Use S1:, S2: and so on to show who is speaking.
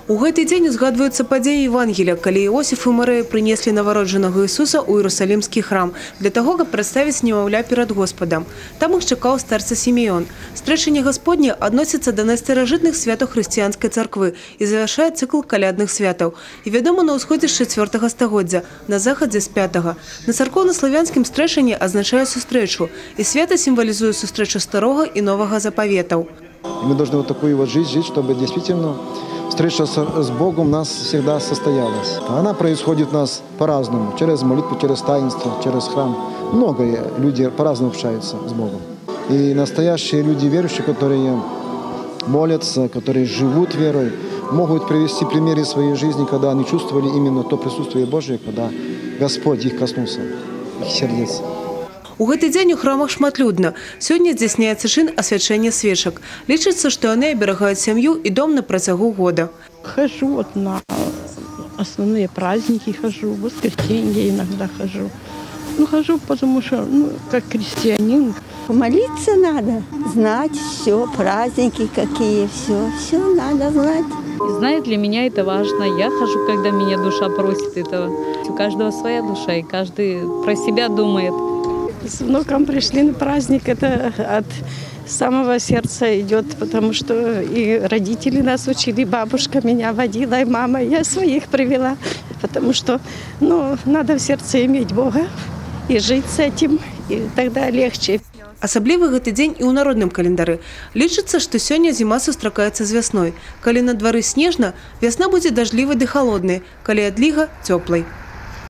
S1: У гэты дзень узгадваюцца падзеі Евангелия, калі Иосиф и Мария прынеслі нованароджанага Ісуса ў Иерусалимскі храм для того, каб прадставіць немаўля перад Господом. Там іх чакаў старца Сімеон. Стрэчанне Господне адносіцца да найстаражытных святаў хрысціянскай царквы і завяршае цыкл калядных святаў. І вядома на ўсходзе з 4 стагоддзя, на захадзе з 5. На царкоўна-славянскім стрэчанне азначае сустрэчу, і свята сімвалізуе сустрэчу старога і новага запаветаў.
S2: Мы должны вот такую вот жизнь жить, чтобы действительно встреча с Богом у нас всегда состоялась. Она происходит у нас по-разному, через молитву, через таинство, через храм. Многие люди по-разному общаются с Богом. И настоящие люди верующие, которые молятся, которые живут верой, могут привести примеры своей жизни, когда они чувствовали именно то присутствие Божие, когда Господь их коснулся, их сердец.
S1: У гэты дзень у храмах шматлюдна. Сёння здзяйсняецца чын асвячэння свечак. Лічыцца, што яны аберагаюць сям'ю і дом на працягу года.
S3: Хожу вот на основные праздники, хожу, в воскресенье иногда хожу. Хожу, потому что, как крестьянин.
S4: Молиться надо, знать все, праздники какие, все надо знать.
S5: Знает, для меня это важно. Я хожу, когда меня душа просит этого. У каждого своя душа, и каждый про себя думает.
S3: С внуком пришли на праздник, это от самого сердца идет, потому что и родители нас учили, бабушка меня водила, и мама, я своих привела, потому что, надо в сердце иметь Бога и жить с этим, и тогда легче.
S1: Асаблівы гэты дзень і ў народным календары. Лічыцца, што сёння зіма сустракаецца з вясной. Калі на двары снежна, вясна будзе дажджлівай ды халоднай, калі адліга – цёплай.